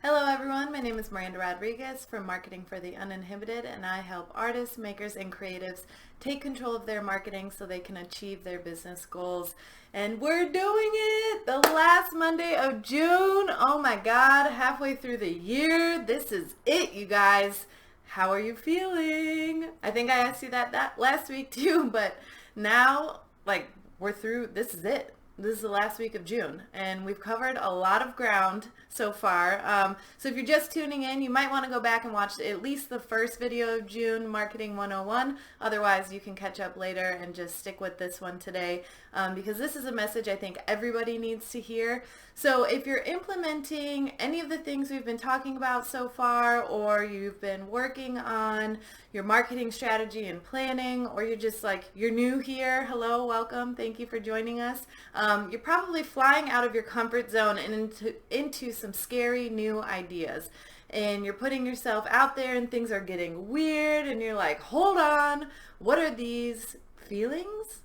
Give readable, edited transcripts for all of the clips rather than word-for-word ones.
Hello everyone, my name is Miranda Rodriguez from Marketing for the Uninhibited, and I help artists, makers, and creatives take control of their marketing so they can achieve their business goals. And we're doing it the last Monday of June. Oh my God, halfway through the year. This is it, you guys. How are you feeling? I think I asked you that last week too, but now, we're through. This is it. This is the last week of June, and we've covered a lot of ground so far. So if you're just tuning in, you might want to go back and watch at least the first video of June, Marketing 101. Otherwise, you can catch up later and just stick with this one today, because this is a message I think everybody needs to hear. So if you're implementing any of the things we've been talking about so far, or you've been working on your marketing strategy and planning, or you're new here, hello, welcome, thank you for joining us. You're probably flying out of your comfort zone and into some scary new ideas. And you're putting yourself out there and things are getting weird and you're like, hold on, what are these feelings?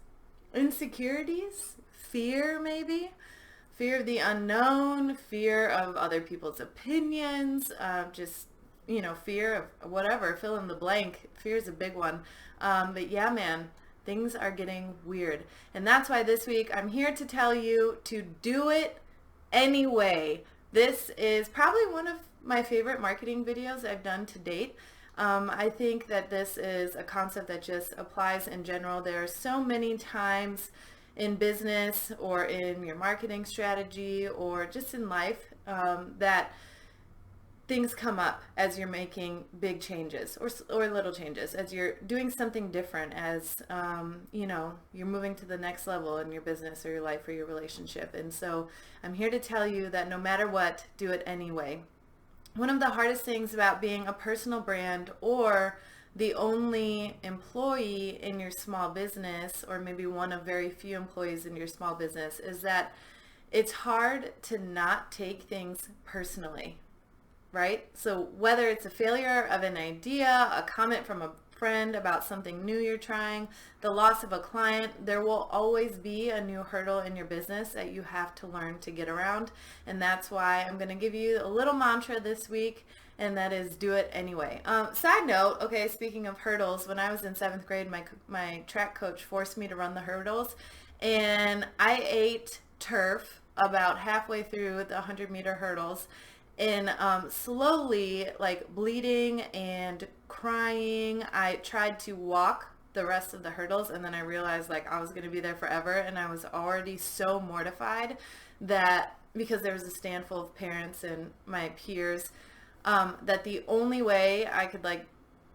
Insecurities? Fear maybe? Fear of the unknown, fear of other people's opinions, fear of whatever, fill in the blank. Fear is a big one. But yeah, man, things are getting weird. And that's why this week I'm here to tell you to do it anyway. This is probably one of my favorite marketing videos I've done to date. I think that this is a concept that just applies in general. There are so many times in business or in your marketing strategy or just in life that things come up as you're making big changes or little changes, as you're doing something different, as you're moving to the next level in your business or your life or your relationship. And so I'm here to tell you that no matter what, do it anyway. One of the hardest things about being a personal brand or the only employee in your small business, or maybe one of very few employees in your small business, is that it's hard to not take things personally. Right? So whether it's a failure of an idea, a comment from a friend about something new you're trying, the loss of a client, there will always be a new hurdle in your business that you have to learn to get around. And that's why I'm going to give you a little mantra this week, and that is do it anyway. Side note, okay, speaking of hurdles, when I was in 7th grade, my track coach forced me to run the hurdles, and I ate turf about halfway through the 100-meter hurdles. And slowly, bleeding and crying, I tried to walk the rest of the hurdles, and then I realized I was going to be there forever, and I was already so mortified that, because there was a stand full of parents and my peers, that the only way I could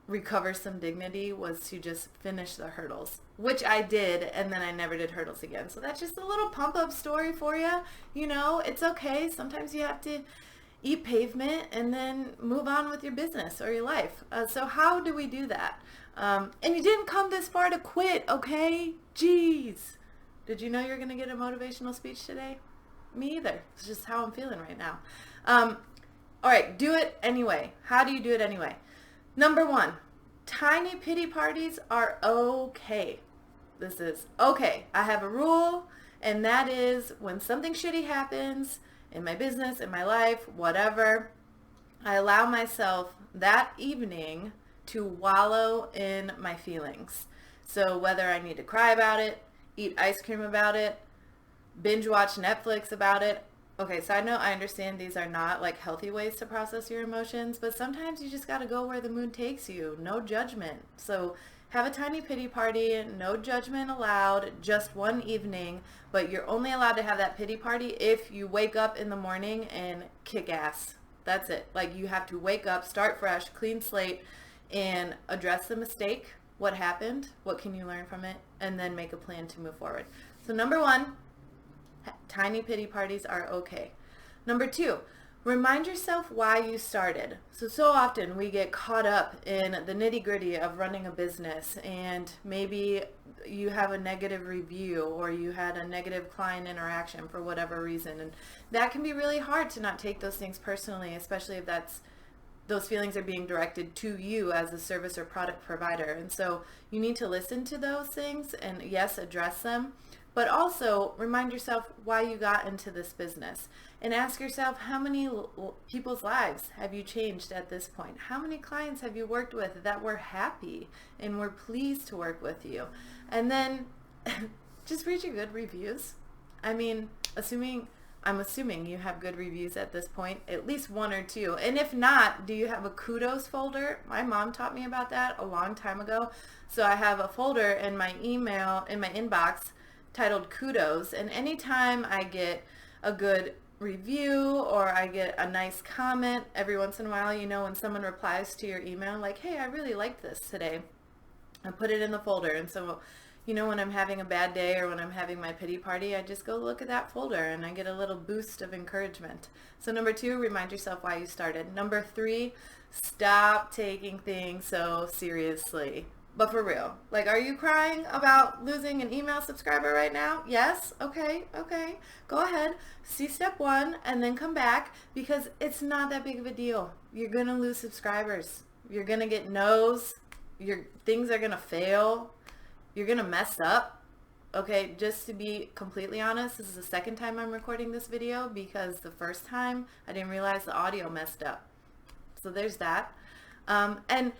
recover some dignity was to just finish the hurdles, which I did, and then I never did hurdles again. So that's just a little pump-up story for you. It's okay. Sometimes you have to eat pavement and then move on with your business or your life. So how do we do that? And you didn't come this far to quit, okay? Jeez. Did you know you're going to get a motivational speech today? Me either. It's just how I'm feeling right now. All right, do it anyway. How do you do it anyway? Number 1, tiny pity parties are okay. This is okay. I have a rule, and that is when something shitty happens in my business, in my life, whatever, I allow myself that evening to wallow in my feelings. So whether I need to cry about it, eat ice cream about it, binge watch Netflix about it. Okay, side note, I understand these are not healthy ways to process your emotions, but sometimes you just gotta go where the mood takes you. No judgment. So have a tiny pity party, no judgment allowed, just one evening, but you're only allowed to have that pity party if you wake up in the morning and kick ass. That's it. You have to wake up, start fresh, clean slate, and address the mistake, what happened, what can you learn from it, and then make a plan to move forward. So number 1, tiny pity parties are okay. Number 2, remind yourself why you started. So often we get caught up in the nitty-gritty of running a business, and maybe you have a negative review or you had a negative client interaction for whatever reason, and that can be really hard to not take those things personally, especially if those feelings are being directed to you as a service or product provider. And so you need to listen to those things and, yes, address them, but also remind yourself why you got into this business, and ask yourself, how many people's lives have you changed at this point? How many clients have you worked with that were happy and were pleased to work with you? And then just read your good reviews. I mean, I'm assuming you have good reviews at this point, at least one or two. And if not, do you have a kudos folder? My mom taught me about that a long time ago. So I have a folder in my email, in my inbox, titled kudos. And anytime I get a good review or I get a nice comment, every once in a while, when someone replies to your email like, hey, I really liked this today, I put it in the folder. And so when I'm having a bad day or when I'm having my pity party, I just go look at that folder and I get a little boost of encouragement. So number 2, remind yourself why you started. Number 3, stop taking things so seriously. But for real, are you crying about losing an email subscriber right now? Yes? Okay. Go ahead, see step 1 and then come back, because it's not that big of a deal. You're going to lose subscribers. You're going to get no's. Things are going to fail. You're going to mess up. Okay, just to be completely honest, this is the second time I'm recording this video, because the first time I didn't realize the audio messed up. So there's that. And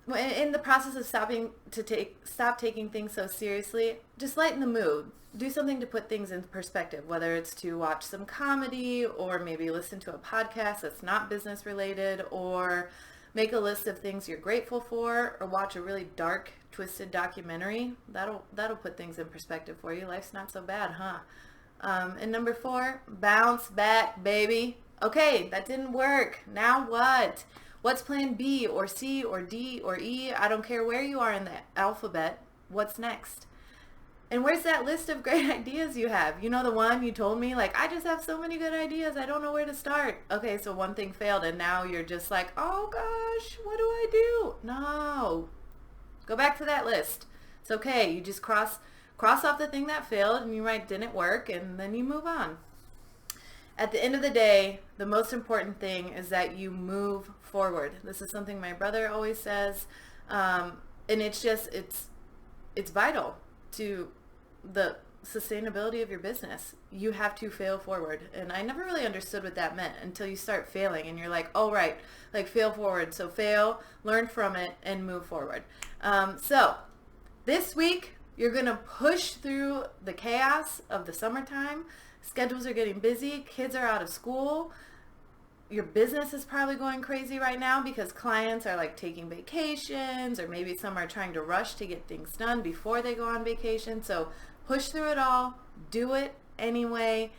in the process of stop taking things so seriously, just lighten the mood. Do something to put things in perspective, whether it's to watch some comedy or maybe listen to a podcast that's not business related, or make a list of things you're grateful for, or watch a really dark, twisted documentary. That'll put things in perspective for you. Life's not so bad, huh? And number 4, bounce back, baby. Okay, that didn't work. Now what? What's plan B or C or D or E? I don't care where you are in the alphabet. What's next? And where's that list of great ideas you have? The one you told me, I just have so many good ideas, I don't know where to start. Okay, so one thing failed and now you're just like, oh gosh, what do I do? No. Go back to that list. It's okay. You just cross off the thing that failed and you write didn't work, and then you move on. At the end of the day, the most important thing is that you move forward. This is something my brother always says, and it's vital to the sustainability of your business. You have to fail forward. And I never really understood what that meant until you start failing and you're like, oh right, fail forward. So fail, learn from it, and move forward. So this week, you're going to push through the chaos of the summertime. Schedules are getting busy. Kids are out of school. Your business is probably going crazy right now because clients are taking vacations, or maybe some are trying to rush to get things done before they go on vacation. So push through it all, do it anyway,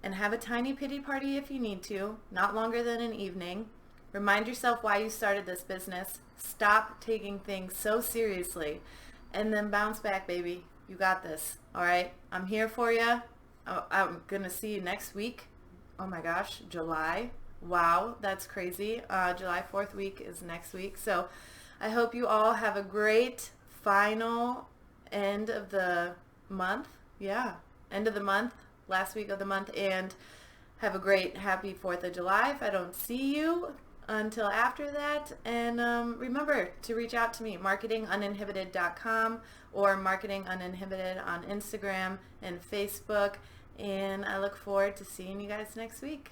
and have a tiny pity party if you need to, not longer than an evening. Remind yourself why you started this business. Stop taking things so seriously, and then bounce back, baby. You got this. All right, I'm here for you. I'm going to see you next week. Oh my gosh, July. Wow, that's crazy. July 4th week is next week. So I hope you all have a great final end of the month. Yeah, end of the month, last week of the month, and have a great, happy 4th of July if I don't see you until after that. And remember to reach out to me, marketinguninhibited.com or Marketing Uninhibited on Instagram and Facebook. And I look forward to seeing you guys next week.